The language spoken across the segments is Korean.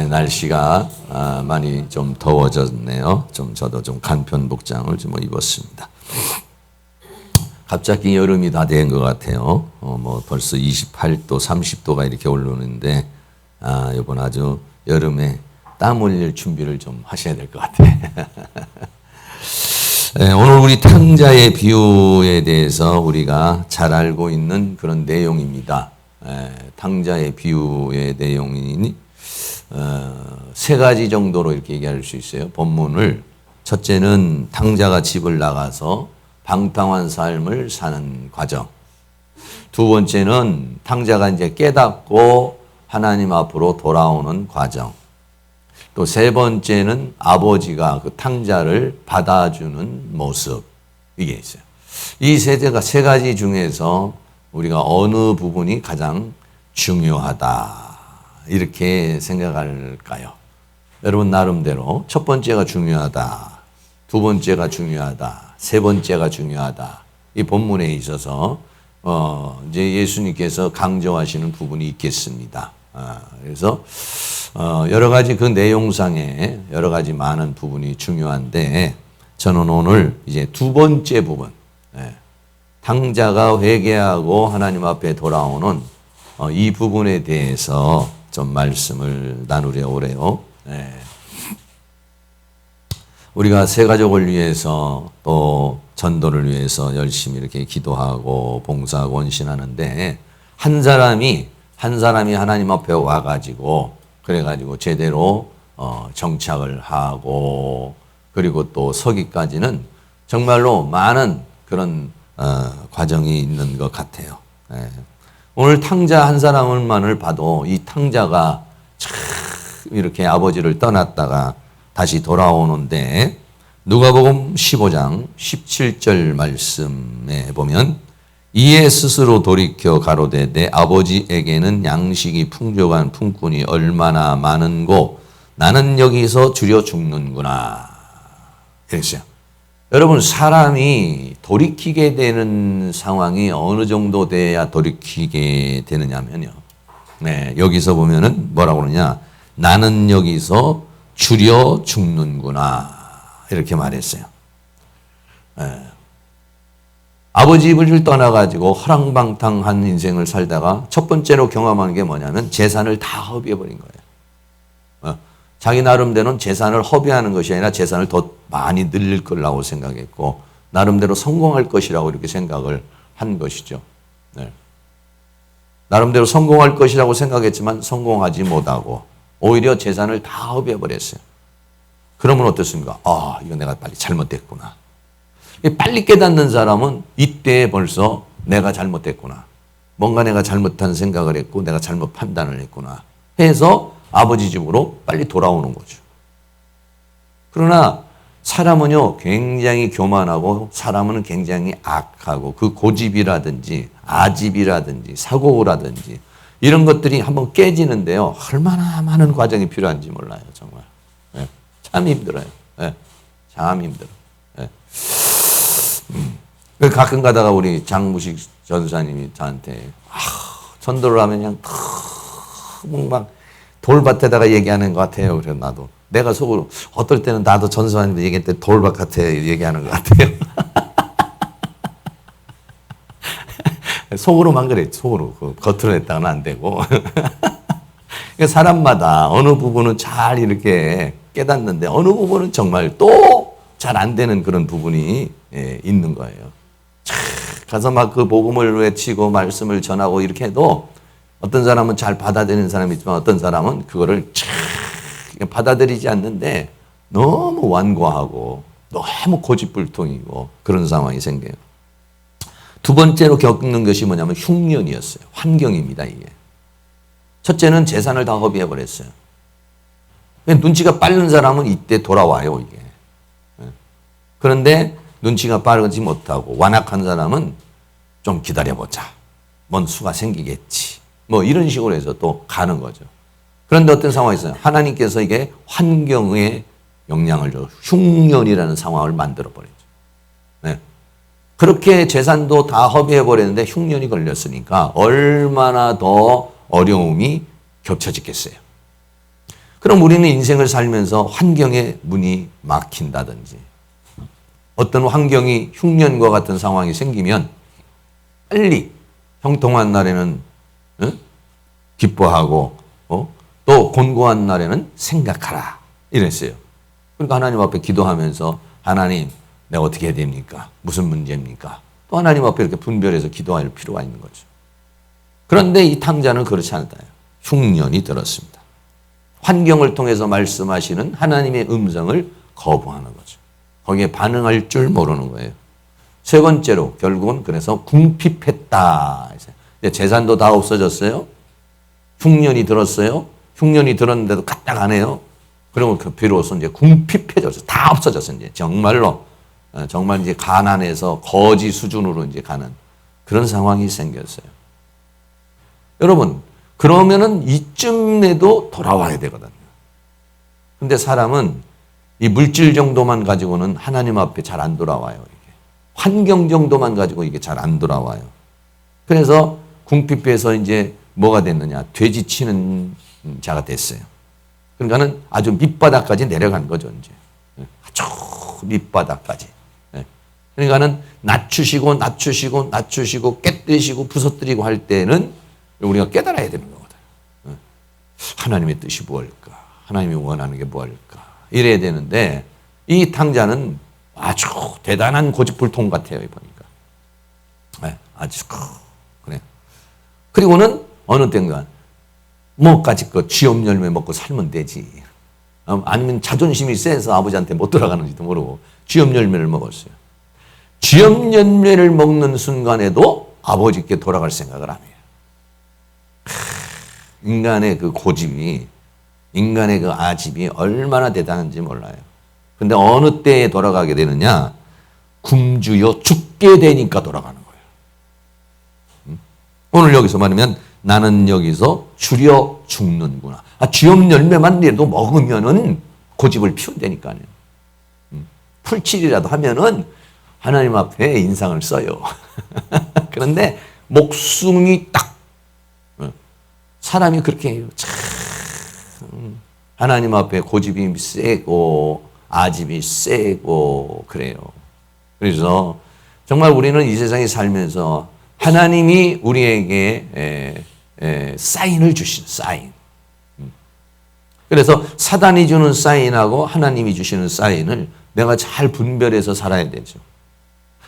날씨가 많이 좀 더워졌네요. 저도 좀 간편 복장을 좀 입었습니다. 갑자기 여름이 다 된 것 같아요. 벌써 28도, 30도가 이렇게 오르는데, 이번 아주 여름에 땀 흘릴 준비를 좀 하셔야 될 것 같아요. 오늘 우리 탕자의 비유에 대해서 우리가 잘 알고 있는 그런 내용입니다. 탕자의 비유의 내용이 세 가지 정도로 이렇게 얘기할 수 있어요. 본문을. 첫째는 탕자가 집을 나가서 방탕한 삶을 사는 과정. 두 번째는 탕자가 이제 깨닫고 하나님 앞으로 돌아오는 과정. 또 세 번째는 아버지가 그 탕자를 받아주는 모습. 이게 있어요. 이 세 가지 중에서 우리가 어느 부분이 가장 중요하다. 이렇게 생각할까요? 여러분 나름대로 첫 번째가 중요하다. 두 번째가 중요하다. 세 번째가 중요하다. 이 본문에 있어서 이제 예수님께서 강조하시는 부분이 있겠습니다. 그래서 여러 가지 그 내용상에 여러 가지 많은 부분이 중요한데 저는 오늘 이제 두 번째 부분, 탕자가 회개하고 하나님 앞에 돌아오는 이 부분에 대해서 좀 말씀을 나누려고 그래요. 우리가 새 가족을 위해서 또 전도를 위해서 열심히 이렇게 기도하고 봉사하고 원신하는데 한 사람이 하나님 앞에 와가지고 그래가지고 제대로 정착을 하고 그리고 또 서기까지는 정말로 많은 그런 과정이 있는 것 같아요. 오늘 탕자 한 사람만을 봐도 이 탕자가 참 이렇게 아버지를 떠났다가 다시 돌아오는데 누가복음 15장 17절 말씀에 보면 이에 스스로 돌이켜 가로되 내 아버지에게는 양식이 풍족한 품꾼이 얼마나 많은고 나는 여기서 줄여 죽는구나. 이랬어요. 여러분 사람이 돌이키게 되는 상황이 어느 정도 돼야 돌이키게 되느냐면요. 여기서 보면은 뭐라고 그러냐. 나는 여기서 줄여 죽는구나. 이렇게 말했어요. 아버지 집을 떠나가지고 허랑방탕한 인생을 살다가 첫 번째로 경험하는 게 뭐냐면 재산을 다 허비해버린 거예요. 자기 나름대로는 재산을 허비하는 것이 아니라 재산을 더 많이 늘릴 거라고 생각했고 나름대로 성공할 것이라고 이렇게 생각을 한 것이죠. 나름대로 성공할 것이라고 생각했지만 성공하지 못하고 오히려 재산을 다 허비해버렸어요. 그러면 어떻습니까? 이거 내가 빨리 잘못됐구나. 빨리 깨닫는 사람은 이때 벌써 내가 잘못됐구나. 뭔가 내가 잘못한 생각을 했고 내가 잘못 판단을 했구나. 해서 아버지 집으로 빨리 돌아오는 거죠. 그러나 사람은요 굉장히 교만하고 사람은 굉장히 악하고 그 고집이라든지 아집이라든지 사고라든지 이런 것들이 한번 깨지는데요. 얼마나 많은 과정이 필요한지 몰라요. 정말. 참 힘들어요. 참 힘들어요. 가끔 가다가 우리 장무식 전사님이 저한테 전도를 하면 그냥 너무 막 돌밭에다가 얘기하는 것 같아요. 그래서 나도 내가 속으로 어떨 때는 나도 전사님들 얘기할 때 돌밭 같아 얘기하는 것 같아요. 속으로만 그래. 속으로. 겉으로 냈다가는 안 되고. 사람마다 어느 부분은 잘 이렇게 깨닫는데 어느 부분은 정말 또 잘 안 되는 그런 부분이 있는 거예요. 가서 막 그 복음을 외치고 말씀을 전하고 이렇게 해도 어떤 사람은 잘 받아들이는 사람이 있지만 어떤 사람은 그거를 받아들이지 않는데 너무 완고하고 너무 고집불통이고 그런 상황이 생겨요. 두 번째로 겪는 것이 뭐냐면 흉년이었어요. 환경입니다, 이게. 첫째는 재산을 다 허비해버렸어요. 눈치가 빠른 사람은 이때 돌아와요, 이게. 그런데 눈치가 빠르지 못하고 완악한 사람은 좀 기다려보자. 뭔 수가 생기겠지. 뭐 이런 식으로 해서 또 가는 거죠. 그런데 어떤 상황이 있어요. 하나님께서 이게 환경에 영향을 줘. 흉년이라는 상황을 만들어버리죠. 그렇게 재산도 다 허비해버렸는데 흉년이 걸렸으니까 얼마나 더 어려움이 겹쳐지겠어요. 그럼 우리는 인생을 살면서 환경에 문이 막힌다든지 어떤 환경이 흉년과 같은 상황이 생기면 빨리 형통한 날에는 기뻐하고 또 곤고한 날에는 생각하라 이랬어요. 그러니까 하나님 앞에 기도하면서 하나님 내가 어떻게 해야 됩니까? 무슨 문제입니까? 또 하나님 앞에 이렇게 분별해서 기도할 필요가 있는 거죠. 그런데 이 탕자는 그렇지 않다. 흉년이 들었습니다. 환경을 통해서 말씀하시는 하나님의 음성을 거부하는 거죠. 거기에 반응할 줄 모르는 거예요. 세 번째로 결국은 그래서 궁핍했다. 재산도 다 없어졌어요. 흉년이 들었어요. 흉년이 들었는데도 까딱 안 해요. 그러면 그 비로소 이제 궁핍해졌어요. 다 없어졌어요. 이제 정말로 정말 이제 가난해서 거지 수준으로 이제 가는 그런 상황이 생겼어요. 여러분, 그러면은 이쯤에도 돌아와야 되거든요. 근데 사람은 이 물질 정도만 가지고는 하나님 앞에 잘 안 돌아와요. 이게. 환경 정도만 가지고 이게 잘 안 돌아와요. 그래서 궁핍해서 이제 뭐가 됐느냐. 돼지 치는 자가 됐어요. 그러니까는 아주 밑바닥까지 내려간 거죠, 이제. 아주 밑바닥까지. 그러니까는 낮추시고 깨뜨리시고 부서뜨리고 할 때는 우리가 깨달아야 되는 거거든요. 하나님의 뜻이 무엇일까? 하나님이 원하는 게 무엇일까? 이래야 되는데 이 탕자는 아주 대단한 고집불통 같아요. 보니까. 아주 그래. 그리고는 어느 땐가 뭐까지 그 쥐염 열매 먹고 살면 되지. 아니면 자존심이 세서 아버지한테 못 돌아가는지도 모르고 쥐염 열매를 먹었어요. 쥐염 열매를 먹는 순간에도 아버지께 돌아갈 생각을 안 해요. 인간의 그 고집이, 인간의 그 아집이 얼마나 대단한지 몰라요. 근데 어느 때에 돌아가게 되느냐? 굶주려 죽게 되니까 돌아가는 거예요. 오늘 여기서 말하면 나는 여기서 주려 죽는구나. 쥐염 열매만이라도 먹으면은 고집을 피운다니까요. 풀칠이라도 하면은 하나님 앞에 인상을 써요. 그런데 목숨이 딱 사람이 그렇게 해요. 참 하나님 앞에 고집이 세고 아집이 세고 그래요. 그래서 정말 우리는 이 세상에 살면서 하나님이 우리에게 사인을 주시는 사인. 그래서 사단이 주는 사인하고 하나님이 주시는 사인을 내가 잘 분별해서 살아야 되죠.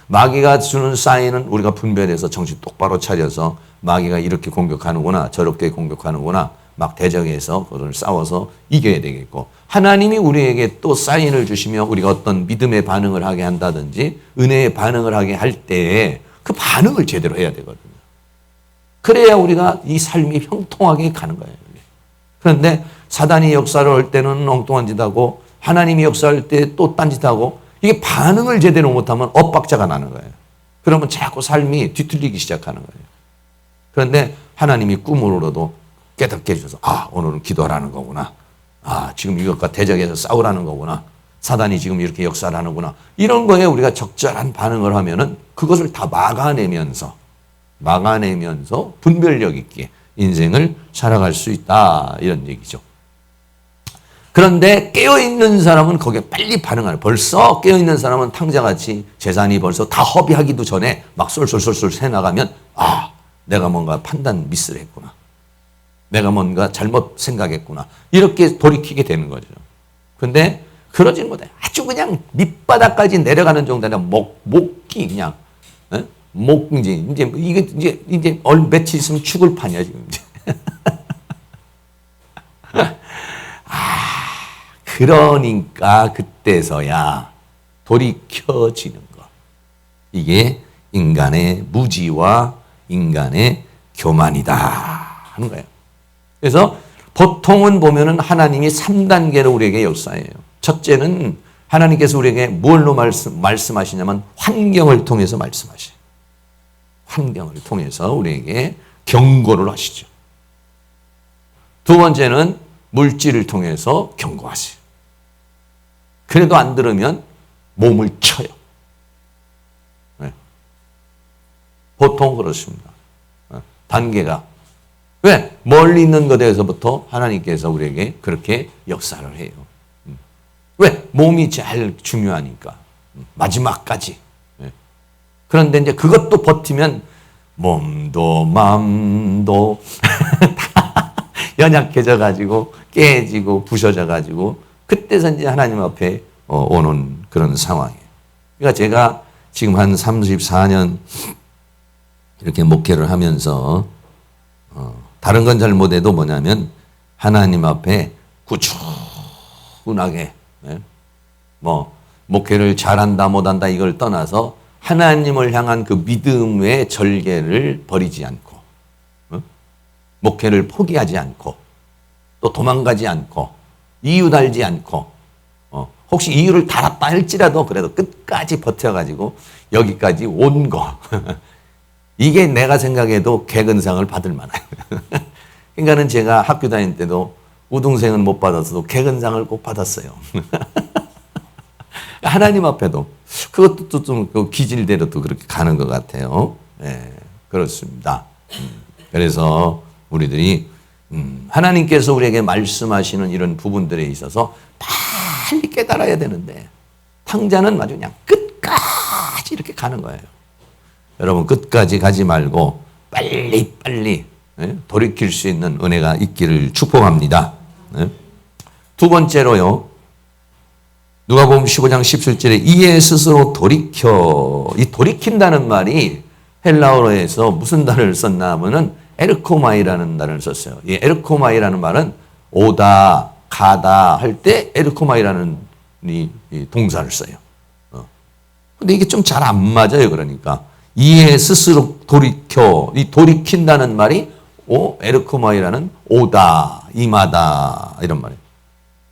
마귀가 주는 사인은 우리가 분별해서 정신 똑바로 차려서 마귀가 이렇게 공격하는구나 저렇게 공격하는구나 막 대적해서 그걸 싸워서 이겨야 되겠고 하나님이 우리에게 또 사인을 주시며 우리가 어떤 믿음의 반응을 하게 한다든지 은혜의 반응을 하게 할 때에 그 반응을 제대로 해야 되거든요. 그래야 우리가 이 삶이 형통하게 가는 거예요. 그런데 사단이 역사를 할 때는 엉뚱한 짓 하고 하나님이 역사할 때 또 딴짓하고 이게 반응을 제대로 못하면 엇박자가 나는 거예요. 그러면 자꾸 삶이 뒤틀리기 시작하는 거예요. 그런데 하나님이 꿈으로도 깨닫게 해주셔서 오늘은 기도하라는 거구나. 지금 이것과 대적해서 싸우라는 거구나. 사단이 지금 이렇게 역사를 하는구나. 이런 거에 우리가 적절한 반응을 하면은 그것을 다 막아내면서 분별력 있게 인생을 살아갈 수 있다. 이런 얘기죠. 그런데 깨어있는 사람은 거기에 빨리 반응하는 벌써 깨어있는 사람은 탕자같이 재산이 벌써 다 허비하기도 전에 막 쏠쏠쏠쏠 새나가면 내가 뭔가 판단 미스를 했구나. 내가 뭔가 잘못 생각했구나. 이렇게 돌이키게 되는 거죠. 근데 그러지는 못해. 아주 그냥 밑바닥까지 내려가는 정도 아니라 목이 그냥 이제 며칠 있으면 죽을 판이야 지금 이제. 그러니까 그때서야 돌이켜지는 것. 이게 인간의 무지와 인간의 교만이다 하는 거예요. 그래서 보통은 보면은 하나님이 3단계로 우리에게 역사해요. 첫째는 하나님께서 우리에게 뭘로 말씀하시냐면 환경을 통해서 말씀하셔요. 환경을 통해서 우리에게 경고를 하시죠. 두 번째는 물질을 통해서 경고하세요. 그래도 안 들으면 몸을 쳐요. 네. 보통 그렇습니다. 단계가 왜? 멀리 있는 것에서부터 하나님께서 우리에게 그렇게 역사를 해요. 왜? 몸이 제일 중요하니까. 마지막까지. 그런데 이제 그것도 버티면 몸도 마음도 다 연약해져 가지고 깨지고 부셔져 가지고 그때서 이제 하나님 앞에 오는 그런 상황이에요. 그러니까 제가 지금 한 34년 이렇게 목회를 하면서 다른 건 잘 못해도 뭐냐면 하나님 앞에 꾸준하게 뭐 목회를 잘한다 못한다 이걸 떠나서 하나님을 향한 그 믿음의 절개를 버리지 않고 목회를 포기하지 않고 또 도망가지 않고 이유 달지 않고 혹시 이유를 달았다 할지라도 그래도 끝까지 버텨가지고 여기까지 온 거. 이게 내가 생각해도 개근상을 받을 만해요. 그러니까는 제가 학교 다닐 때도 우등생은 못 받았어도 개근상을 꼭 받았어요. 하나님 앞에도 그것도 좀 기질대로 또 그렇게 가는 것 같아요. 네, 그렇습니다. 그래서 우리들이 하나님께서 우리에게 말씀하시는 이런 부분들에 있어서 빨리 깨달아야 되는데 탕자는 아주 그냥 끝까지 이렇게 가는 거예요. 여러분 끝까지 가지 말고 빨리 돌이킬 수 있는 은혜가 있기를 축복합니다. 두 번째로요. 누가복음 15장 17절에 이에 스스로 돌이켜. 이 돌이킨다는 말이 헬라어에서 무슨 단어를 썼나 하면은 에르코마이라는 단어를 썼어요. 이 에르코마이라는 말은 오다, 가다 할 때 에르코마이라는 이 동사를 써요. 근데 이게 좀 잘 안 맞아요. 그러니까 이에 스스로 돌이켜. 이 돌이킨다는 말이 에르코마이라는 오다, 임하다 이런 말이에요.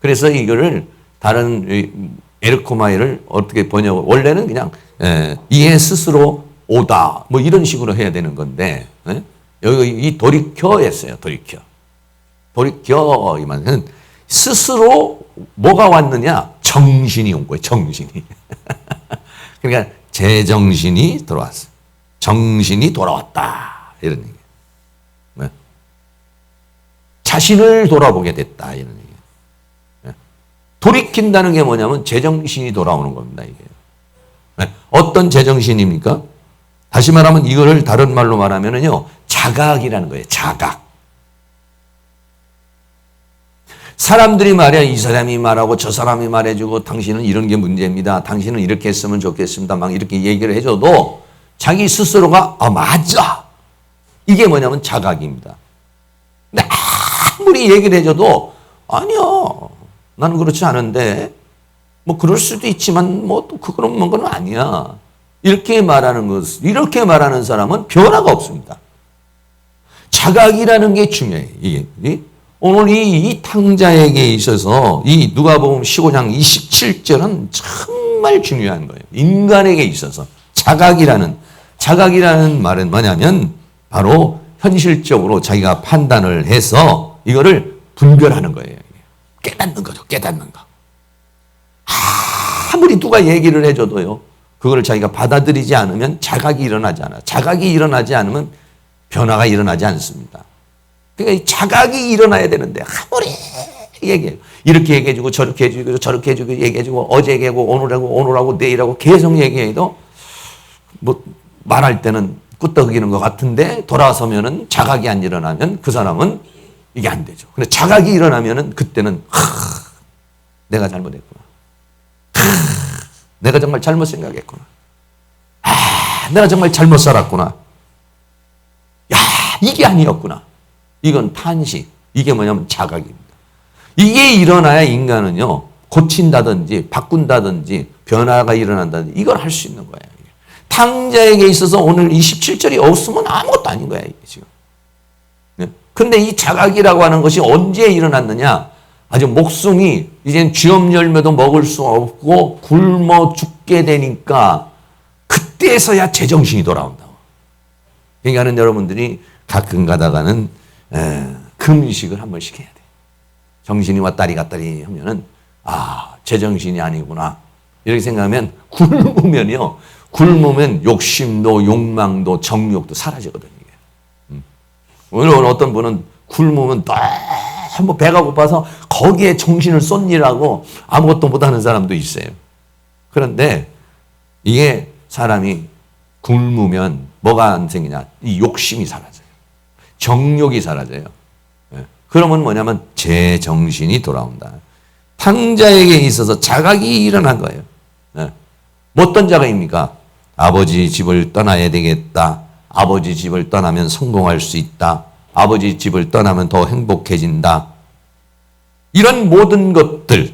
그래서 이거를 다른 에르코마이를 어떻게 번역? 원래는 그냥 이에 스스로 오다 뭐 이런 식으로 해야 되는 건데 여기 이 돌이켜였어요. 돌이켜 이 말은 스스로 뭐가 왔느냐? 정신이 온 거예요. 정신이. 그러니까 제정신이 돌아왔어요. 정신이 돌아왔다 이런 얘기. 자신을 돌아보게 됐다 이런 얘기. 돌이킨다는 게 뭐냐면 제정신이 돌아오는 겁니다. 이게 어떤 제정신입니까? 다시 말하면 이거를 다른 말로 말하면은요 자각이라는 거예요. 자각. 사람들이 말이야 이 사람이 말하고 저 사람이 말해주고 당신은 이런 게 문제입니다. 당신은 이렇게 했으면 좋겠습니다. 막 이렇게 얘기를 해줘도 자기 스스로가 맞아. 이게 뭐냐면 자각입니다. 근데 아무리 얘기를 해줘도 아니야. 나는 그렇지 않은데 뭐 그럴 수도 있지만 뭐 또 그런 건 아니야. 이렇게 말하는 사람은 변화가 없습니다. 자각이라는 게 중요해요. 이게 오늘 이 탕자에게 있어서 이 누가복음 15장 27절은 정말 중요한 거예요. 인간에게 있어서 자각이라는 말은 뭐냐면 바로 현실적으로 자기가 판단을 해서 이거를 분별하는 거예요. 깨닫는 거죠. 깨닫는 거. 아무리 누가 얘기를 해줘도요. 그걸 자기가 받아들이지 않으면 자각이 일어나지 않아요. 자각이 일어나지 않으면 변화가 일어나지 않습니다. 그러니까 이 자각이 일어나야 되는데 아무리 얘기해요. 이렇게 얘기해주고 저렇게 해주고 저렇게 해주고 얘기해주고 어제 얘기하고 오늘하고 내일하고 계속 얘기해도 뭐 말할 때는 끄떡이는 것 같은데 돌아서면은 자각이 안 일어나면 그 사람은 이게 안 되죠. 근데 자각이 일어나면은 그때는 내가 잘못했구나. 내가 정말 잘못 생각했구나. 내가 정말 잘못 살았구나. 야, 이게 아니었구나. 이건 탄식. 이게 뭐냐면 자각입니다. 이게 일어나야 인간은요, 고친다든지 바꾼다든지 변화가 일어난다든지 이걸 할 수 있는 거예요. 탕자에게 있어서 오늘 27절이 없으면 아무것도 아닌 거야, 이게 지금. 근데 이 자각이라고 하는 것이 언제 일어났느냐? 아주 목숨이 이젠 쥐엄 열매도 먹을 수 없고 굶어 죽게 되니까 그때서야 제정신이 돌아온다고. 그러니까는 여러분들이 가끔 가다가는 금식을 한 번씩 해야 돼. 정신이 왔다리 갔다리 하면은 제정신이 아니구나. 이렇게 생각하면 굶으면 욕심도 욕망도 정욕도 사라지거든요. 오늘 어떤 분은 굶으면 너무 배가 고파서 거기에 정신을 쏟느라고 아무것도 못하는 사람도 있어요. 그런데 이게 사람이 굶으면 뭐가 안 생기냐? 이 욕심이 사라져요. 정욕이 사라져요. 그러면 뭐냐면 제정신이 돌아온다. 탕자에게 있어서 자각이 일어난 거예요. 어떤 자각입니까? 아버지 집을 떠나야 되겠다. 아버지 집을 떠나면 성공할 수 있다. 아버지 집을 떠나면 더 행복해진다. 이런 모든 것들.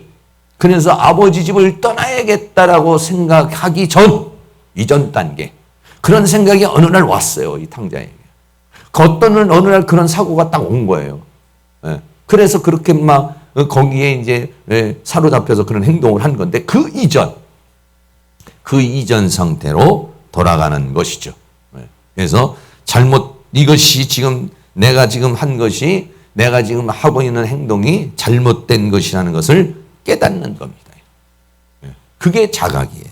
그래서 아버지 집을 떠나야겠다라고 생각하기 전, 이전 단계. 그런 생각이 어느 날 왔어요. 이 탕자에게. 어느 날 그런 사고가 딱 온 거예요. 그래서 그렇게 막 거기에 이제 사로잡혀서 그런 행동을 한 건데 그 이전 상태로 돌아가는 것이죠. 그래서 이것이 지금 내가 지금 한 것이 내가 지금 하고 있는 행동이 잘못된 것이라는 것을 깨닫는 겁니다. 그게 자각이에요.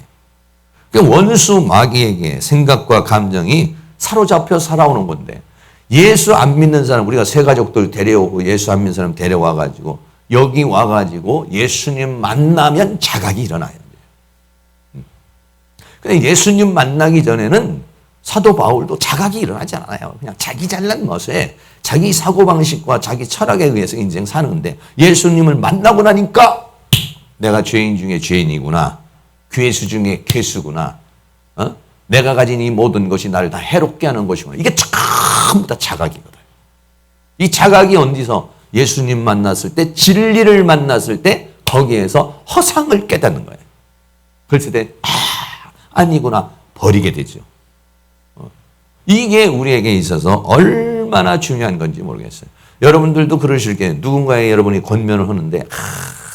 원수 마귀에게 생각과 감정이 사로잡혀 살아오는 건데 예수 안 믿는 사람, 우리가 새 가족들 데려오고 예수 안 믿는 사람 데려와가지고 여기 와가지고 예수님 만나면 자각이 일어나야 돼요. 근데 예수님 만나기 전에는 사도 바울도 자각이 일어나지 않아요. 그냥 자기 잘난 것에 자기 사고방식과 자기 철학에 의해서 인생 사는데 예수님을 만나고 나니까 내가 죄인 중에 죄인이구나. 괴수 중에 괴수구나. 내가 가진 이 모든 것이 나를 다 해롭게 하는 것이구나. 이게 전부 다 자각이거든. 이 자각이 어디서 예수님 만났을 때 진리를 만났을 때 거기에서 허상을 깨닫는 거예요. 그랬을 때 아니구나 버리게 되죠. 이게 우리에게 있어서 얼마나 중요한 건지 모르겠어요. 여러분들도 그러실 게 누군가에 여러분이 권면을 하는데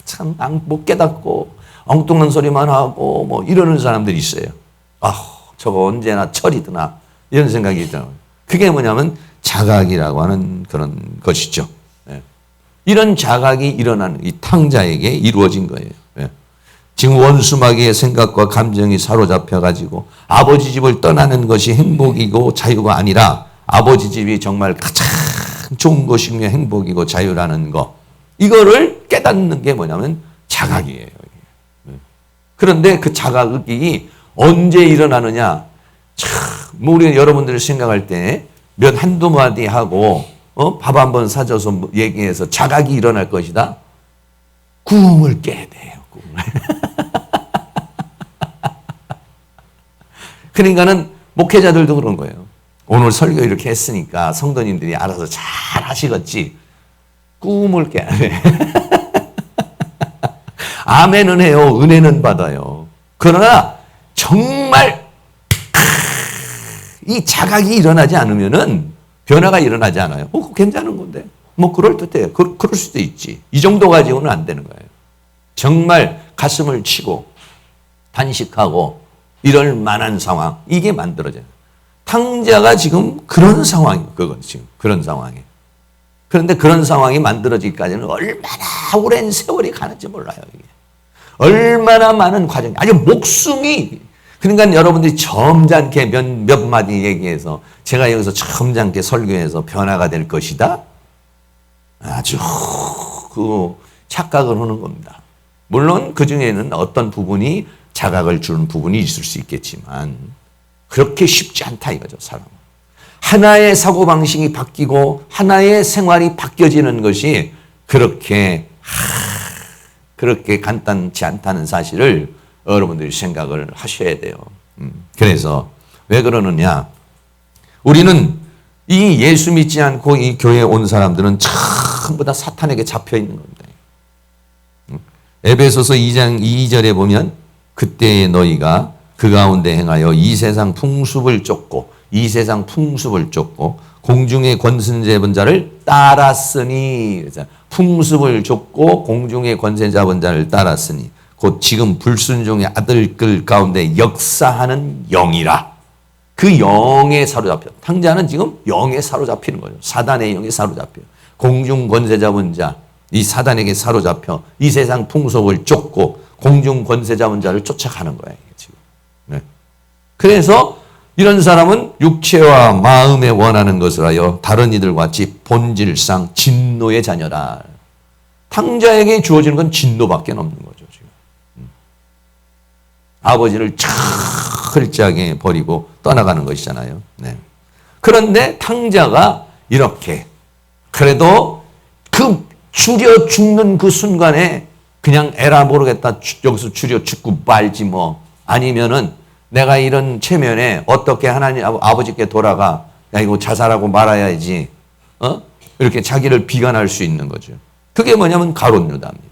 참 못 깨닫고 엉뚱한 소리만 하고 뭐 이러는 사람들이 있어요. 저거 언제나 철이드나 이런 생각이 있더라고요. 그게 뭐냐면 자각이라고 하는 그런 것이죠. 이런 자각이 일어나는 이 탕자에게 이루어진 거예요. 지금 원수마귀의 생각과 감정이 사로잡혀가지고 아버지 집을 떠나는 것이 행복이고 자유가 아니라 아버지 집이 정말 가장 좋은 것이며 행복이고 자유라는 거. 이거를 깨닫는 게 뭐냐면 자각이에요. 그런데 그 자각이 언제 일어나느냐. 우리 여러분들이 생각할 때 한두 마디 하고 밥 한번 사줘서 얘기해서 자각이 일어날 것이다. 꿈을 깨야 돼요. 꿈을. 그러니까는 목회자들도 그런 거예요. 오늘 설교 이렇게 했으니까 성도님들이 알아서 잘 하시겠지. 꿈을 깨야 돼. 아멘은 해요. 은혜는 받아요. 그러나 정말 이 자각이 일어나지 않으면은 변화가 일어나지 않아요. 괜찮은 건데. 그럴듯해요. 그럴 수도 있지. 이 정도 가지고는 안 되는 거예요. 정말 가슴을 치고 단식하고 이럴 만한 상황. 이게 만들어져요. 탕자가 지금 그런 상황이에요. 그건 지금 그런 상황이에요. 그런데 그런 상황이 만들어지기까지는 얼마나 오랜 세월이 가는지 몰라요. 이게. 얼마나 많은 과정이. 아주 목숨이. 그러니까 여러분들이 점잖게 몇 마디 얘기해서 제가 여기서 점잖게 설교해서 변화가 될 것이다. 아주 착각을 하는 겁니다. 물론 그 중에는 어떤 부분이 자각을 주는 부분이 있을 수 있겠지만 그렇게 쉽지 않다 이거죠. 사람은. 하나의 사고방식이 바뀌고 하나의 생활이 바뀌어지는 것이 그렇게 간단치 않다는 사실을 여러분들이 생각을 하셔야 돼요. 그래서 왜 그러느냐. 우리는 이 예수 믿지 않고 이 교회에 온 사람들은 전부 다 사탄에게 잡혀 있는 겁니다. 에베소서 2장 2절에 보면 그때에 너희가 그 가운데 행하여 이 세상 풍습을 쫓고 공중의 권세 잡은 자를 따랐으니. 풍습을 쫓고 공중의 권세 잡은 자를 따랐으니 곧 지금 불순종의 아들들 가운데 역사하는 영이라. 그 영에 사로잡혀. 탕자는 지금 영에 사로잡히는 거죠. 사단의 영에 사로잡혀. 공중 권세 잡은 자, 이 사단에게 사로잡혀 이 세상 풍속을 쫓고 공중 권세 잡은 자를 쫓아가는 거예요. 지금. 네. 그래서 이런 사람은 육체와 마음에 원하는 것을 하여 다른 이들과 같이 본질상 진노의 자녀라. 탕자에게 주어지는 건 진노밖에 없는 거죠. 지금. 아버지를 철저하게 버리고 떠나가는 것이잖아요. 네. 그런데 탕자가 이렇게 그래도 그 줄여 죽는 그 순간에 그냥 에라 모르겠다. 여기서 줄여 죽고 말지 뭐. 아니면은 내가 이런 체면에 어떻게 하나님 아버지께 돌아가. 야 이거 자살하고 말아야지. 이렇게 자기를 비관할 수 있는 거죠. 그게 뭐냐면 가룟 유다입니다.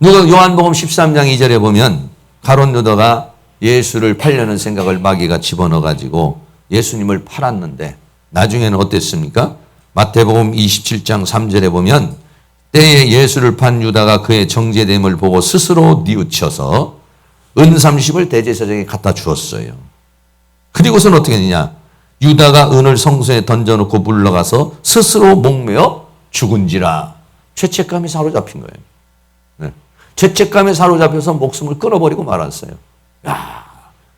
누가 요한복음 13장 2절에 보면 가룟 유다가 예수를 팔려는 생각을 마귀가 집어넣어 가지고 예수님을 팔았는데 나중에는 어땠습니까? 마태복음 27장 3절에 보면 때에 예수를 판 유다가 그의 정죄됨을 보고 스스로 뉘우쳐서 은 30을 대제사장에게 갖다 주었어요. 그리고서는 어떻게 했느냐? 유다가 은을 성소에 던져놓고 물러가서 스스로 목매어 죽은지라. 죄책감에 사로잡힌 거예요. 네. 죄책감에 사로잡혀서 목숨을 끊어버리고 말았어요. 야,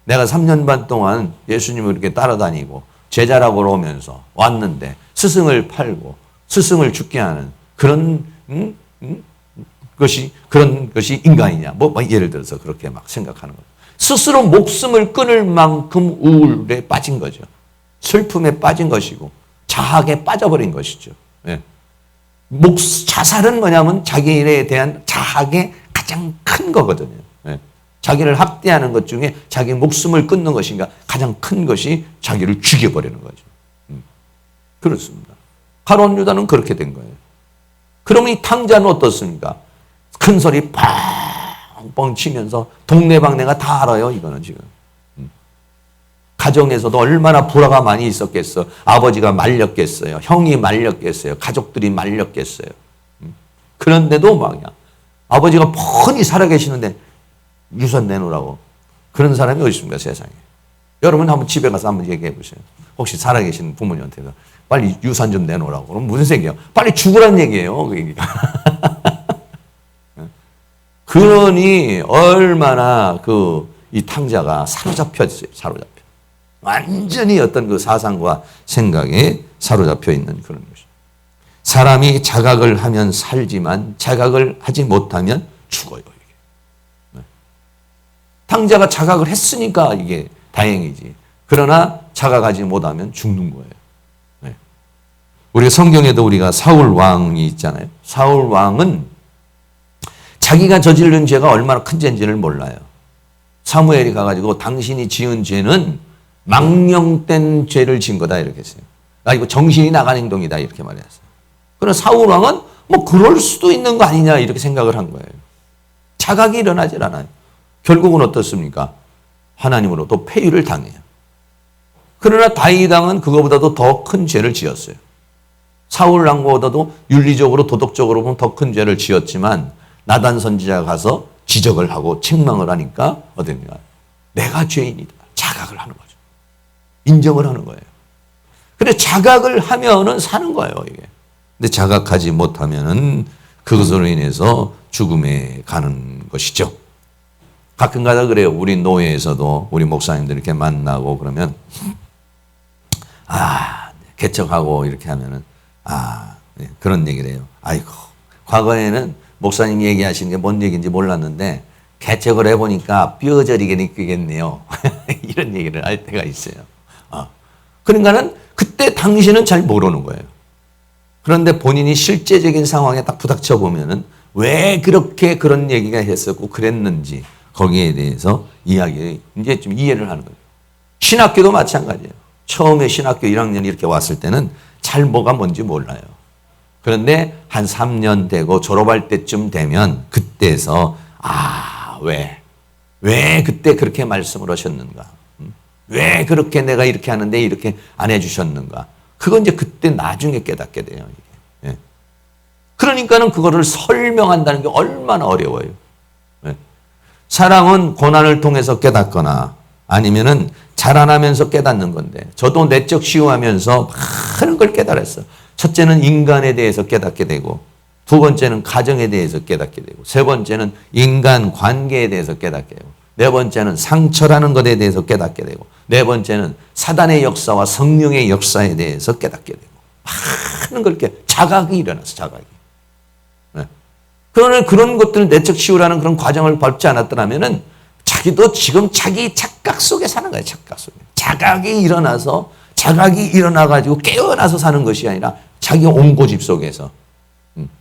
내가 3년 반 동안 예수님을 이렇게 따라다니고 제자라고 오면서 왔는데 스승을 팔고 스승을 죽게 하는 그런 것이 인간이냐? 뭐 예를 들어서 그렇게 막 생각하는 거죠. 스스로 목숨을 끊을 만큼 우울에 빠진 거죠. 슬픔에 빠진 것이고 자학에 빠져버린 것이죠. 예. 자살은 뭐냐면 자기 일에 대한 자학의 가장 큰 거거든요. 예. 자기를 학대하는 것 중에 자기 목숨을 끊는 것인가 가장 큰 것이 자기를 죽여버리는 거죠. 그렇습니다. 가룟 유다는 그렇게 된 거예요. 그러면 이 탕자는 어떻습니까? 큰 소리 뻥뻥 치면서 동네방네가 다 알아요. 이거는 지금. 가정에서도 얼마나 불화가 많이 있었겠어. 아버지가 말렸겠어요. 형이 말렸겠어요. 가족들이 말렸겠어요. 그런데도 막이야. 아버지가 뻔히 살아계시는데 유산 내놓으라고. 그런 사람이 어디 있습니까, 세상에. 여러분 한번 집에 가서 한번 얘기해 보세요. 혹시 살아계신 부모님한테서 빨리 유산 좀 내놓으라고. 그럼 무슨 얘기예요? 빨리 죽으란 얘기예요. 그 얘기가. 그러니 얼마나 이 탕자가 사로잡혔어요. 사로잡혀. 완전히 어떤 그 사상과 생각에 사로잡혀 있는 그런 것이죠. 사람이 자각을 하면 살지만 자각을 하지 못하면 죽어요. 이게. 네. 탕자가 자각을 했으니까 이게 다행이지. 그러나 자각하지 못하면 죽는 거예요. 네. 우리가 성경에도 우리가 사울 왕이 있잖아요. 사울 왕은 자기가 저지른 죄가 얼마나 큰 죄인지를 몰라요. 사무엘이 가가지고 당신이 지은 죄는 망령된 죄를 지은 거다 이렇게 했어요. 이거 정신이 나간 행동이다 이렇게 말했어요. 그러나 사울 왕은 뭐 그럴 수도 있는 거 아니냐 이렇게 생각을 한 거예요. 자각이 일어나질 않아요. 결국은 어떻습니까? 하나님으로부터 폐위를 당해요. 그러나 다윗 왕은 그거보다도 더 큰 죄를 지었어요. 사울 왕보다도 윤리적으로 도덕적으로 보면 더 큰 죄를 지었지만 나단 선지자가 가서 지적을 하고 책망을 하니까 어떻습니까? 내가 죄인이다. 자각을 하는 거죠. 인정을 하는 거예요. 근데 자각을 하면은 사는 거예요, 이게. 근데 자각하지 못하면은 그것으로 인해서 죽음에 가는 것이죠. 가끔가다 그래요. 우리 노예에서도 우리 목사님들 이렇게 만나고 그러면 개척하고 이렇게 하면은 네, 그런 얘기를 해요. 아이고, 과거에는 목사님 얘기하시는 게 뭔 얘기인지 몰랐는데 개척을 해보니까 뼈저리게 느끼겠네요. 이런 얘기를 할 때가 있어요. 그러니까는 그때 당시는 잘 모르는 거예요. 그런데 본인이 실제적인 상황에 딱 부닥쳐 보면은 왜 그렇게 그런 얘기가 했었고 그랬는지 거기에 대해서 이야기 이제 좀 이해를 하는 거예요. 신학교도 마찬가지예요. 처음에 신학교 1학년 이렇게 왔을 때는 잘 뭐가 뭔지 몰라요. 그런데 한 3년 되고 졸업할 때쯤 되면 그때서 왜 그때 그렇게 말씀을 하셨는가? 왜 그렇게 내가 이렇게 하는데 이렇게 안 해주셨는가? 그건 이제 그때 나중에 깨닫게 돼요. 이게. 예. 그러니까는 그거를 설명한다는 게 얼마나 어려워요. 예. 사람은 고난을 통해서 깨닫거나 아니면은 자라나면서 깨닫는 건데 저도 내적 시험하면서 많은 걸 깨달았어요. 첫째는 인간에 대해서 깨닫게 되고 두 번째는 가정에 대해서 깨닫게 되고 세 번째는 인간 관계에 대해서 깨닫게 되고 네 번째는 상처라는 것에 대해서 깨닫게 되고 네 번째는 사단의 역사와 성령의 역사에 대해서 깨닫게 되고 많은 걸 자각이 일어나서 자각이. 네. 그러나 그런 것들을 내적 치유라는 그런 과정을 밟지 않았더라면은 자기도 지금 자기 착각 속에 사는 거예요. 착각 속에. 자각이 일어나가지고 깨어나서 사는 것이 아니라 자기 온고집 속에서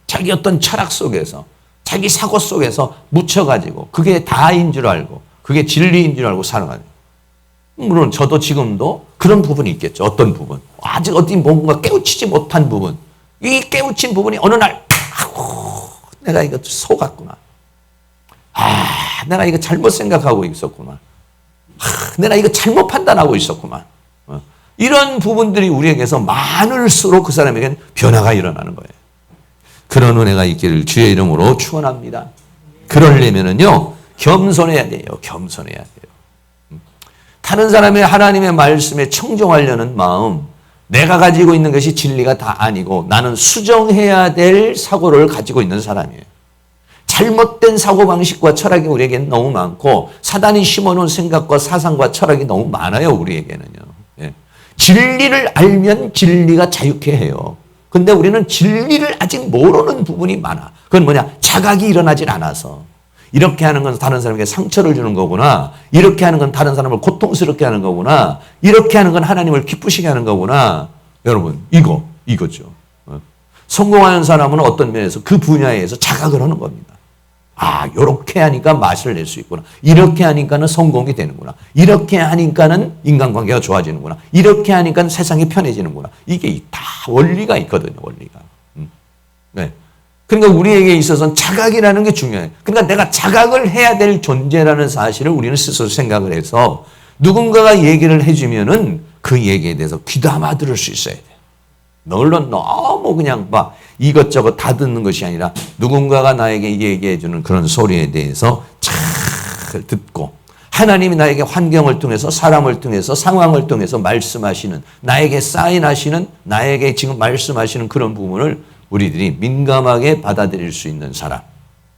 자기 어떤 철학 속에서 자기 사고 속에서 묻혀가지고 그게 다인 줄 알고 그게 진리인 줄 알고 살아가요. 물론 저도 지금도 그런 부분이 있겠죠. 어떤 부분. 아직 어디 뭔가 깨우치지 못한 부분. 이 깨우친 부분이 어느 날 내가 이거 속았구나. 내가 이거 잘못 생각하고 있었구나. 내가 이거 잘못 판단하고 있었구만. 이런 부분들이 우리에게서 많을수록 그 사람에게는 변화가 일어나는 거예요. 그런 은혜가 있기를 주의 이름으로 축원합니다. 그러려면은요, 겸손해야 돼요. 겸손해야 돼요. 다른 사람의 하나님의 말씀에 청종하려는 마음, 내가 가지고 있는 것이 진리가 다 아니고 나는 수정해야 될 사고를 가지고 있는 사람이에요. 잘못된 사고방식과 철학이 우리에게는 너무 많고 사단이 심어놓은 생각과 사상과 철학이 너무 많아요. 우리에게는요. 예. 진리를 알면 진리가 자유케 해요. 근데 우리는 진리를 아직 모르는 부분이 많아. 그건 뭐냐? 자각이 일어나질 않아서. 이렇게 하는 건 다른 사람에게 상처를 주는 거구나. 이렇게 하는 건 다른 사람을 고통스럽게 하는 거구나. 이렇게 하는 건 하나님을 기쁘시게 하는 거구나. 여러분, 이거죠. 성공하는 사람은 어떤 면에서 그 분야에서 자각을 하는 겁니다. 요렇게 하니까 맛을 낼 수 있구나. 이렇게 하니까는 성공이 되는구나. 이렇게 하니까는 인간관계가 좋아지는구나. 이렇게 하니까 세상이 편해지는구나. 이게 다 원리가 있거든요, 원리가. 네. 그러니까 우리에게 있어서는 자각이라는 게 중요해요. 그러니까 내가 자각을 해야 될 존재라는 사실을 우리는 스스로 생각을 해서 누군가가 얘기를 해주면은 그 얘기에 대해서 귀담아 들을 수 있어야 돼요. 물론 너무 그냥 막 이것저것 다 듣는 것이 아니라 누군가가 나에게 얘기해 주는 그런 소리에 대해서 잘 듣고 하나님이 나에게 환경을 통해서 사람을 통해서 상황을 통해서 말씀하시는 나에게 사인하시는 나에게 지금 말씀하시는 그런 부분을 우리들이 민감하게 받아들일 수 있는 사람.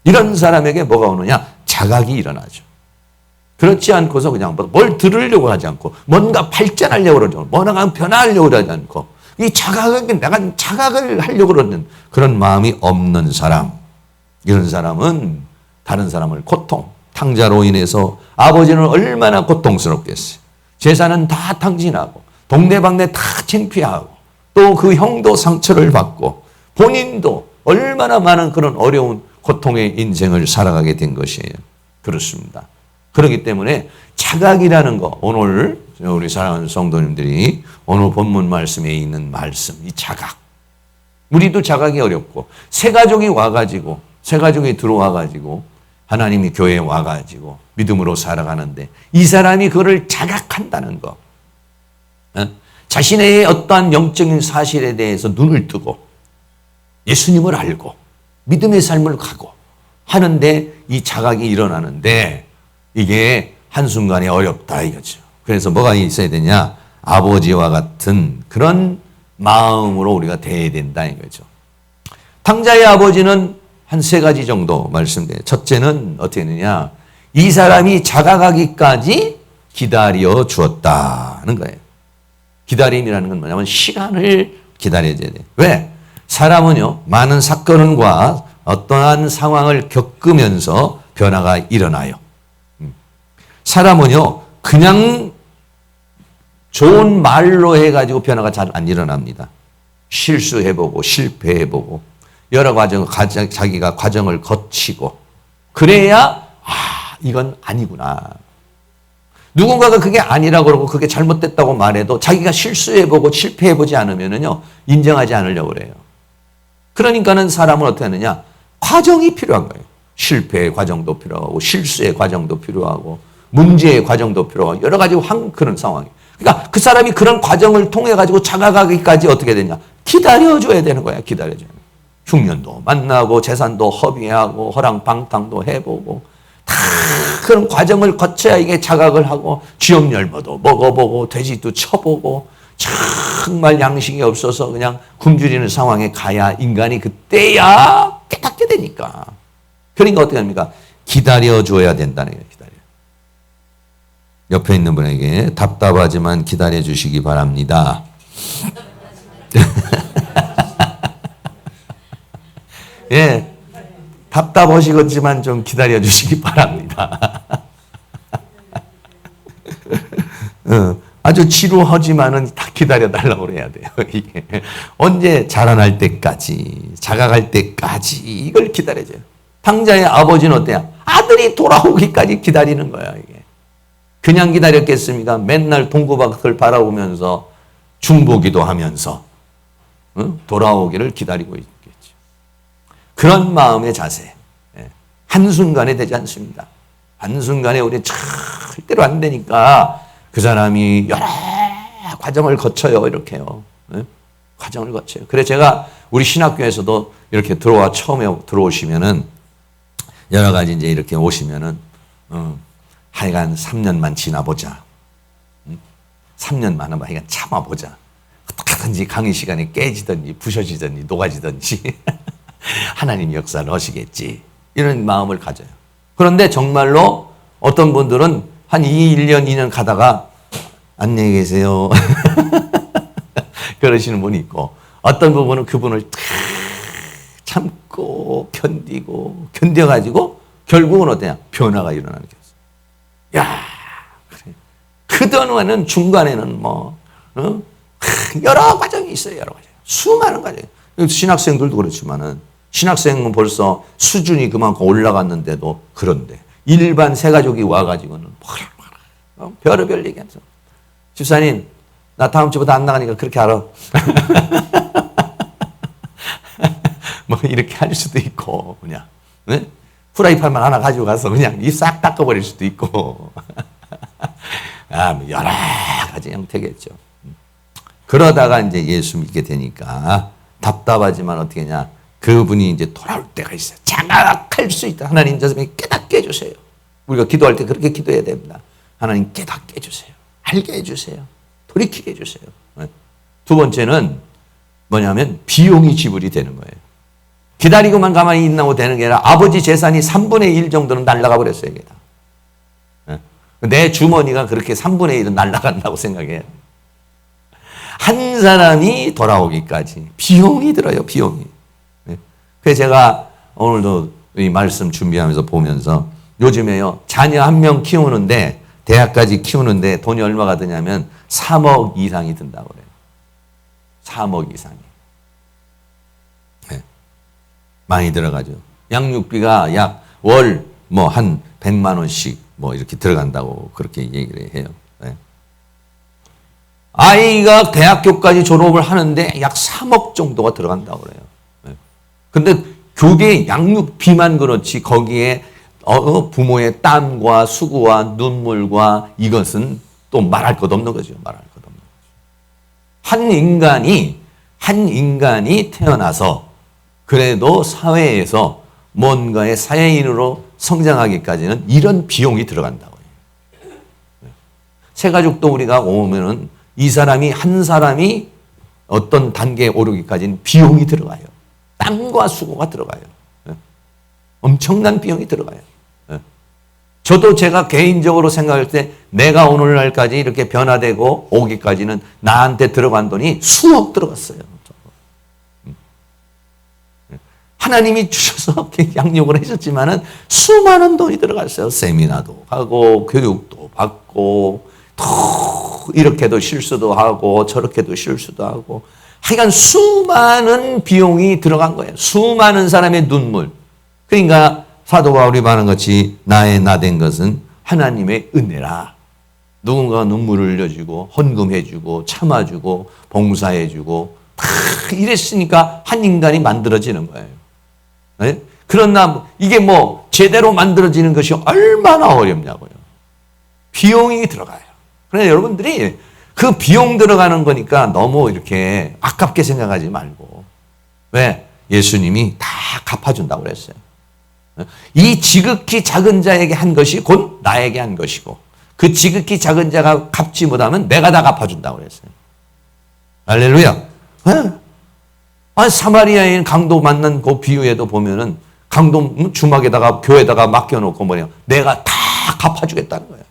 이런 사람에게 뭐가 오느냐? 자각이 일어나죠. 그렇지 않고서 그냥 뭘 들으려고 하지 않고 뭔가 발전하려고 그러죠. 뭔가 변화하려고 하지 않고 이 자각은 내가 자각을 하려고 그러는 그런 마음이 없는 사람. 이런 사람은 다른 사람을 탕자로 인해서 아버지는 얼마나 고통스럽겠어요. 재산은 다 탕진하고 동네방네 다 창피하고 또 그 형도 상처를 받고 본인도 얼마나 많은 그런 어려운 고통의 인생을 살아가게 된 것이에요. 그렇습니다. 그렇기 때문에 자각이라는 거, 오늘 우리 사랑하는 성도님들이 오늘 본문 말씀에 있는 말씀, 이 자각. 우리도 자각이 어렵고 새 가족이 들어와가지고 하나님이 교회에 와가지고 믿음으로 살아가는데 이 사람이 그거를 자각한다는 거. 자신의 어떠한 영적인 사실에 대해서 눈을 뜨고 예수님을 알고 믿음의 삶을 가고 하는데 이 자각이 일어나는데 이게 한순간에 어렵다 이거죠. 그래서 뭐가 있어야 되냐? 아버지와 같은 그런 마음으로 우리가 대해야 된다 이거죠. 탕자의 아버지는 한 3가지 정도 말씀드려요. 첫째는 어떻게 했느냐? 이 사람이 자각하기까지 기다려 주었다는 거예요. 기다림이라는 건 뭐냐면 시간을 기다려야 돼요. 왜? 사람은요, 많은 사건과 어떠한 상황을 겪으면서 변화가 일어나요. 사람은요, 그냥 좋은 말로 해가지고 변화가 잘 안 일어납니다. 실수해보고, 실패해보고, 여러 자기가 과정을 거치고, 그래야, 이건 아니구나. 누군가가 그게 아니라고 그러고 그게 잘못됐다고 말해도 자기가 실수해보고 실패해보지 않으면요, 인정하지 않으려고 그래요. 그러니까는 사람은 어떻게 하느냐? 과정이 필요한 거예요. 실패의 과정도 필요하고, 실수의 과정도 필요하고, 문제의 과정도 필요하고, 여러 가지 그런 상황이에요. 그러니까 그 사람이 그런 과정을 통해가지고 자각하기까지 어떻게 되냐? 기다려줘야 되는 거야, 기다려줘야 돼. 흉년도 만나고, 재산도 허비하고, 허랑방탕도 해보고, 다 그런 과정을 거쳐야 이게 자각을 하고, 쥐염열무도 먹어보고, 돼지도 쳐보고, 정말 양식이 없어서 그냥 굶주리는 상황에 가야 인간이 그때야 깨닫게 되니까. 그러니까 어떻게 합니까? 기다려줘야 된다는 거예요, 기다려. 옆에 있는 분에게 답답하지만 기다려 주시기 바랍니다. 예, 답답하시겠지만 좀 기다려 주시기 바랍니다. 아주 지루하지만은 다 기다려 달라고 그래야 돼요. 이게 언제 자라날 때까지, 자가갈 때까지 이걸 기다려줘요. 탕자의 아버지는 어때요? 아들이 돌아오기까지 기다리는 거야, 이게. 그냥 기다렸겠습니까? 맨날 동구박을 바라보면서 중보기도 하면서 돌아오기를 기다리고 있겠죠. 그런 마음의 자세. 한순간에 되지 않습니다. 한순간에 우리 절대로 안 되니까 그 사람이 여러 과정을 거쳐요. 이렇게요. 과정을 거쳐요. 그래서 제가 우리 신학교에서도 이렇게 처음에 들어오시면은 여러 가지 이제 이렇게 오시면은 하여간 3년만 지나보자. 3년만 하여간 참아보자. 어떻게든지 강의 시간에 깨지든지 부셔지든지 녹아지든지 하나님 역사를 하시겠지. 이런 마음을 가져요. 그런데 정말로 어떤 분들은 한 1년, 2년 가다가 안녕히 계세요. 그러시는 분이 있고 어떤 부분은 그분을 참고 견디고 견뎌가지고 결국은 어때요? 변화가 일어나는 게 있어요. 야, 그래. 그동안은 중간에는 여러 과정이 있어요. 여러 과정. 수많은 과정이. 신학생들도 그렇지만은 신학생은 벌써 수준이 그만큼 올라갔는데도 그런데 일반 새가족이 와가지고는 별의별 얘기하면서 집사님 나 다음 주부터 안 나가니까 그렇게 알아. 뭐 이렇게 할 수도 있고 그냥 네? 프라이팬만 하나 가지고 가서 그냥 입 싹 닦아버릴 수도 있고 뭐 여러 가지 형태겠죠. 그러다가 이제 예수 믿게 되니까 답답하지만 어떻게 하냐. 그분이 이제 돌아올 때가 있어요. 자각할 수 있다. 하나님 저 사람이 깨닫게 해주세요. 우리가 기도할 때 그렇게 기도해야 됩니다. 하나님 깨닫게 해주세요. 알게 해주세요. 돌이키게 해주세요. 두 번째는 뭐냐면 비용이 지불이 되는 거예요. 기다리고만 가만히 있나고 되는 게 아니라 아버지 재산이 3분의 1 정도는 날아가 버렸어요. 이게 다. 내 주머니가 그렇게 3분의 1은 날아간다고 생각해요. 한 사람이 돌아오기까지 비용이 들어요. 비용이. 그래서 제가 오늘도 이 말씀 준비하면서 보면서 요즘에요. 자녀 한 명 키우는데 대학까지 키우는데 돈이 얼마가 드냐면 3억 이상이 든다고 그래요. 3억 이상이. 네. 많이 들어가죠. 양육비가 약 월 한 100만 원씩 이렇게 들어간다고 그렇게 얘기를 해요. 네. 아이가 대학교까지 졸업을 하는데 약 3억 정도가 들어간다고 그래요. 근데 그게 양육비만 그렇지 거기에 부모의 땀과 수고와 눈물과 이것은 또 말할 것 없는 거죠. 말할 것 없는 거죠. 한 인간이 태어나서 그래도 사회에서 뭔가의 사회인으로 성장하기까지는 이런 비용이 들어간다고 해요. 새가족도 우리가 오면은 한 사람이 어떤 단계에 오르기까지는 비용이 들어가요. 땀과 수고가 들어가요. 엄청난 비용이 들어가요. 저도 제가 개인적으로 생각할 때 내가 오늘날까지 이렇게 변화되고 오기까지는 나한테 들어간 돈이 수억 들어갔어요. 하나님이 주셔서 양육을 하셨지만은 수많은 돈이 들어갔어요. 세미나도 하고 교육도 받고 또 이렇게도 실수도 하고 저렇게도 실수도 하고 하여간 수많은 비용이 들어간 거예요. 수많은 사람의 눈물. 그러니까 사도 바울이 말한 것이 나의 나된 것은 하나님의 은혜라. 누군가가 눈물을 흘려주고 헌금해주고 참아주고 봉사해주고 다 이랬으니까 한 인간이 만들어지는 거예요. 네? 그러나 이게 제대로 만들어지는 것이 얼마나 어렵냐고요. 비용이 들어가요. 그러나 여러분들이 그 비용 들어가는 거니까 너무 이렇게 아깝게 생각하지 말고. 왜? 예수님이 다 갚아준다고 그랬어요. 이 지극히 작은 자에게 한 것이 곧 나에게 한 것이고 그 지극히 작은 자가 갚지 못하면 내가 다 갚아준다고 그랬어요. 할렐루야. 사마리아인 강도 만난 그 비유에도 보면은 강도 주막에다가 교회에다가 맡겨놓고 내가 다 갚아주겠다는 거예요.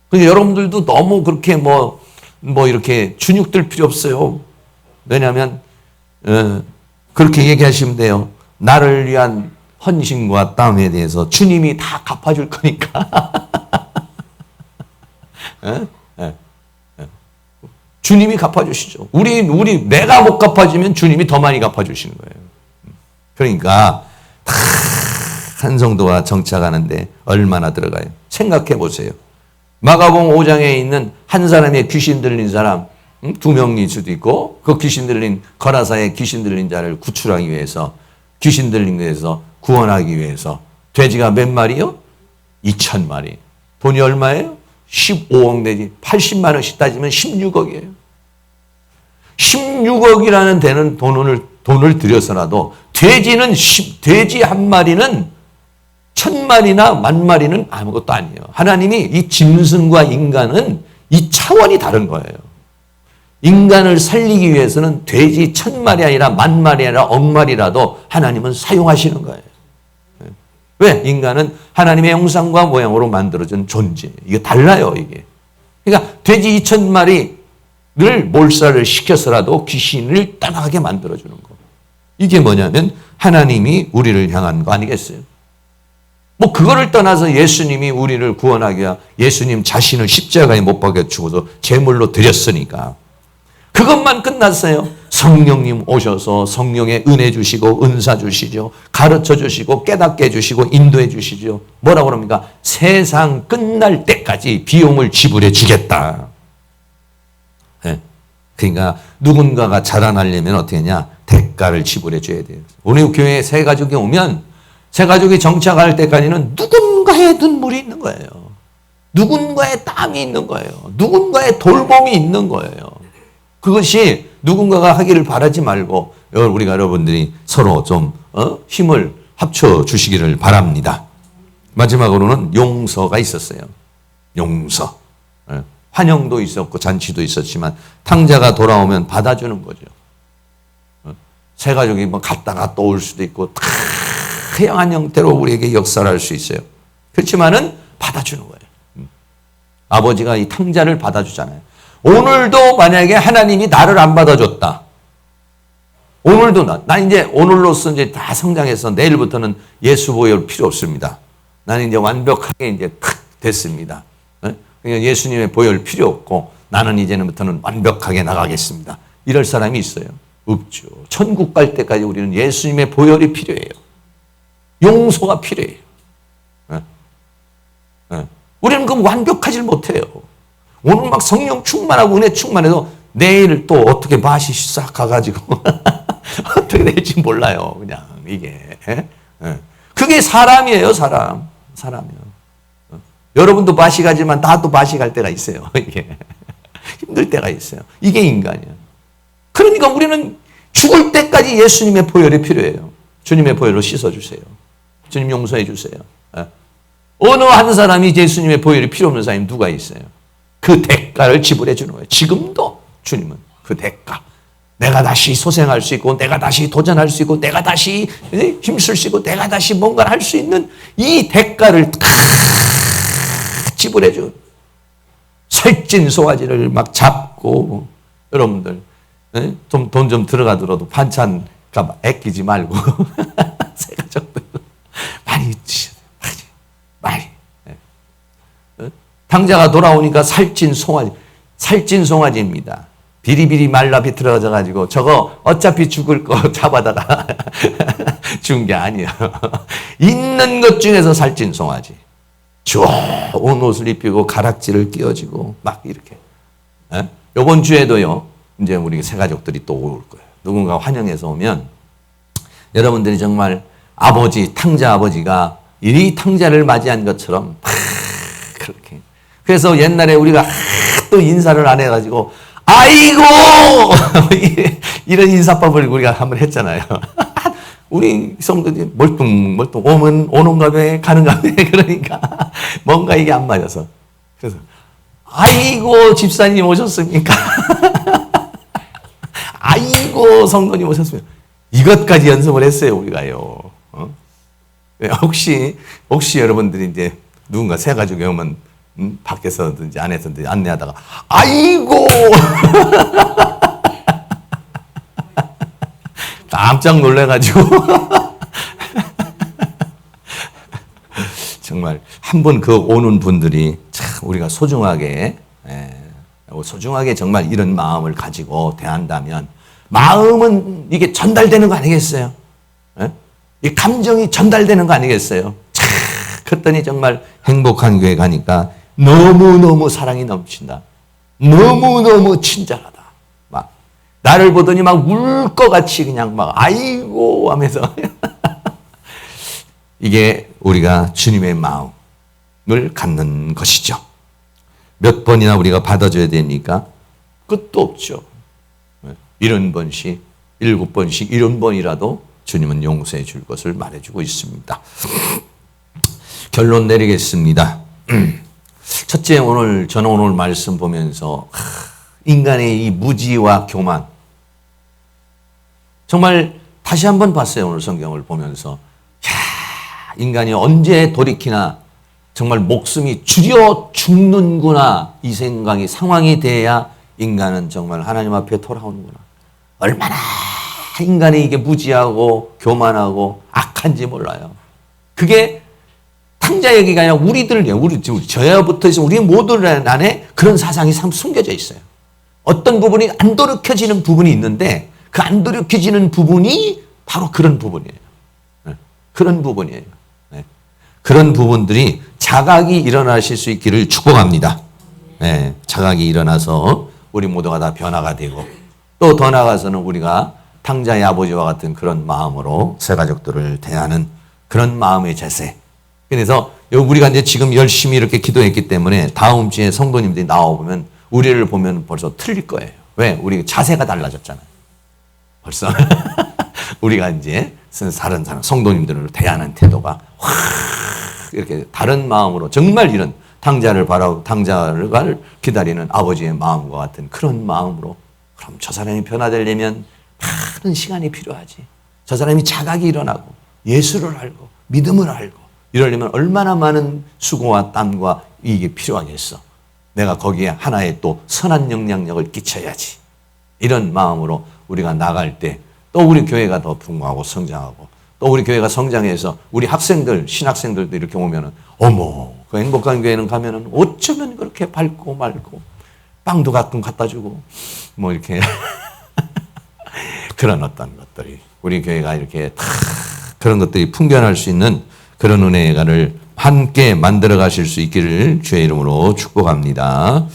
근데 여러분들도 너무 그렇게 뭐 이렇게 주눅들 필요 없어요. 왜냐하면 그렇게 얘기하시면 돼요. 나를 위한 헌신과 땀에 대해서 주님이 다 갚아줄 거니까. 주님이 갚아주시죠. 내가 못 갚아주면 주님이 더 많이 갚아주시는 거예요. 그러니까 한 성도가 정착하는데 얼마나 들어가요? 생각해 보세요. 마가복음 5장에 있는 한 사람의 귀신 들린 사람, 2명일 수도 있고, 그 귀신 들린 거라사의 귀신 들린 자를 구출하기 위해서, 귀신 들린 데서 구원하기 위해서 돼지가 몇 마리요? 2,000마리. 돈이 얼마예요? 15억 내지 80만 원씩 따지면 16억이에요. 16억이라는 되는 돈을 들여서라도 돼지 한 마리는 1,000마리나 10,000마리는 아무것도 아니에요. 하나님이 이 짐승과 인간은 이 차원이 다른 거예요. 인간을 살리기 위해서는 돼지 1,000마리 아니라 10,000마리 아니라 억마리라도 하나님은 사용하시는 거예요. 왜? 인간은 하나님의 형상과 모양으로 만들어진 존재. 이게 달라요, 이게. 그러니까 돼지 2,000마리를 몰살을 시켜서라도 귀신을 떠나게 만들어주는 거. 이게 뭐냐면 하나님이 우리를 향한 거 아니겠어요? 뭐 그거를 떠나서 예수님이 우리를 구원하기 위해 예수님 자신을 십자가에 못 박혀 죽어서 제물로 드렸으니까 그것만 끝났어요. 성령님 오셔서 성령의 은혜 주시고 은사 주시죠. 가르쳐 주시고 깨닫게 해주시고 인도해 주시죠. 뭐라고 그럽니까? 세상 끝날 때까지 비용을 지불해 주겠다. 네. 그러니까 누군가가 자라나려면 어떻게 하냐? 대가를 지불해 줘야 돼요. 우리 교회에 새 가족이 오면 새 가족이 정착할 때까지는 누군가의 눈물이 있는 거예요. 누군가의 땀이 있는 거예요. 누군가의 돌봄이 있는 거예요. 그것이 누군가가 하기를 바라지 말고 우리가 여러분들이 서로 좀 힘을 합쳐 주시기를 바랍니다. 마지막으로는 용서가 있었어요. 용서. 환영도 있었고 잔치도 있었지만 탕자가 돌아오면 받아주는 거죠. 새 가족이 뭐 갔다가 또 올 수도 있고 다양한 형태로 우리에게 역사를 할 수 있어요. 그렇지만은 받아주는 거예요. 아버지가 이 탕자를 받아주잖아요. 오늘도 만약에 하나님이 나를 안 받아줬다. 오늘도 나 이제 오늘로서 이제 다 성장해서 내일부터는 예수 보혈 필요 없습니다. 나는 이제 완벽하게 이제 됐습니다. 그러니까 예수님의 보혈 필요 없고 나는 이제부터는 완벽하게 나가겠습니다. 이럴 사람이 있어요? 없죠. 천국 갈 때까지 우리는 예수님의 보혈이 필요해요. 용서가 필요해요. 우리는 그 완벽하지 못해요. 오늘 막 성령 충만하고 은혜 충만해도 내일 또 어떻게 맛이 싹 가가지고 어떻게 될지 몰라요. 그냥 이게. 그게 사람이에요. 사람이요. 여러분도 맛이 가지만 나도 맛이 갈 때가 있어요. 이게 힘들 때가 있어요. 이게 인간이야. 그러니까 우리는 죽을 때까지 예수님의 보혈이 필요해요. 주님의 보혈로 씻어주세요. 주님 용서해 주세요. 어느 한 사람이 예수님의 보혈이 필요 없는 사람이 누가 있어요? 그 대가를 지불해 주는 거예요. 지금도 주님은 그 대가. 내가 다시 소생할 수 있고 내가 다시 도전할 수 있고 내가 다시 힘쓸 수 있고 내가 다시 뭔가를 할 수 있는 이 대가를 지불해 준 살찐 송아지를 막 잡고 여러분들 돈 좀 들어가더라도 반찬 값 아끼지 말고 새 가족들 많이 드셔야 돼요. 많이. 탕자가 돌아오니까 살찐 송아지입니다. 비리비리 말라 비틀어져 가지고 저거 어차피 죽을 거 잡아다가 준 게 아니에요. 있는 것 중에서 살찐 송아지. 좋은 옷을 입히고 가락지를 끼워지고 막 이렇게. 이번 주에도요. 이제 우리 새 가족들이 또 올 거예요. 누군가 환영해서 오면 여러분들이 정말 탕자 아버지가 이 탕자를 맞이한 것처럼 그렇게. 그래서 옛날에 우리가 또 인사를 안 해가지고 아이고 이런 인사법을 우리가 한번 했잖아요. 우리 성도들이 멀뚱멀뚱 오는가 봐 가는가 봐 그러니까 뭔가 이게 안 맞아서 그래서 아이고 집사님 오셨습니까? 아이고 성도님 오셨습니까? 이것까지 연습을 했어요 우리가요. 혹시 여러분들이 이제 누군가 새 가족이 오면 밖에서든지 안에서든지 안내하다가 아이고 깜짝 놀래가지고 정말 한 번 그 오는 분들이 참 우리가 소중하게 정말 이런 마음을 가지고 대한다면 마음은 이게 전달되는 거 아니겠어요? 예? 이 감정이 전달되는 거 아니겠어요? 참 그랬더니 정말 행복한 교회 가니까 너무너무 사랑이 넘친다. 너무너무 친절하다. 막 나를 보더니 막 울 것 같이 그냥 막 아이고 하면서 이게 우리가 주님의 마음을 갖는 것이죠. 몇 번이나 우리가 받아줘야 되니까 끝도 없죠. 70번씩, 7번씩, 70번이라도 주님은 용서해 줄 것을 말해주고 있습니다. 결론 내리겠습니다. 첫째, 저는 오늘 말씀 보면서 인간의 이 무지와 교만, 정말 다시 한번 봤어요. 오늘 성경을 보면서 인간이 언제 돌이키나 정말 목숨이 줄여 죽는구나 이 생각이 상황이 돼야 인간은 정말 하나님 앞에 돌아오는구나. 얼마나 인간이 이게 무지하고 교만하고 악한지 몰라요. 그게 탕자 얘기가 아니라 우리 저야부터 해서 우리 모두들 안에 그런 사상이 참 숨겨져 있어요. 어떤 부분이 안 돌이켜지는 부분이 있는데 그 안 돌이켜지는 부분이 바로 그런 부분이에요. 그런 부분이에요. 그런 부분들이 자각이 일어나실 수 있기를 축복합니다. 자각이 일어나서 우리 모두가 다 변화가 되고 또 더 나아가서는 우리가 탕자의 아버지와 같은 그런 마음으로 새 가족들을 대하는 그런 마음의 자세. 그래서 우리가 이제 지금 열심히 이렇게 기도했기 때문에 다음 주에 성도님들이 나와보면 우리를 보면 벌써 틀릴 거예요. 왜? 우리 자세가 달라졌잖아요. 벌써 우리가 이제 다른 사람 성도님들을 대하는 태도가 확 이렇게 다른 마음으로 정말 이런 탕자를 기다리는 아버지의 마음과 같은 그런 마음으로 그럼 저 사람이 변화되려면 많은 시간이 필요하지. 저 사람이 자각이 일어나고 예수를 알고 믿음을 알고 이러려면 얼마나 많은 수고와 땀과 이게 필요하겠어. 내가 거기에 하나의 또 선한 영향력을 끼쳐야지. 이런 마음으로 우리가 나갈 때 또 우리 교회가 더 풍부하고 성장하고 또 우리 교회가 성장해서 우리 학생들, 신학생들도 이렇게 오면은 어머, 그 행복한 교회는 가면은 어쩌면 그렇게 밝고 맑고 빵도 가끔 갖다 주고 뭐 이렇게 그런 어떤 것들이 우리 교회가 이렇게 다 그런 것들이 풍겨날 수 있는 그런 은혜를 함께 만들어 가실 수 있기를 주의 이름으로 축복합니다.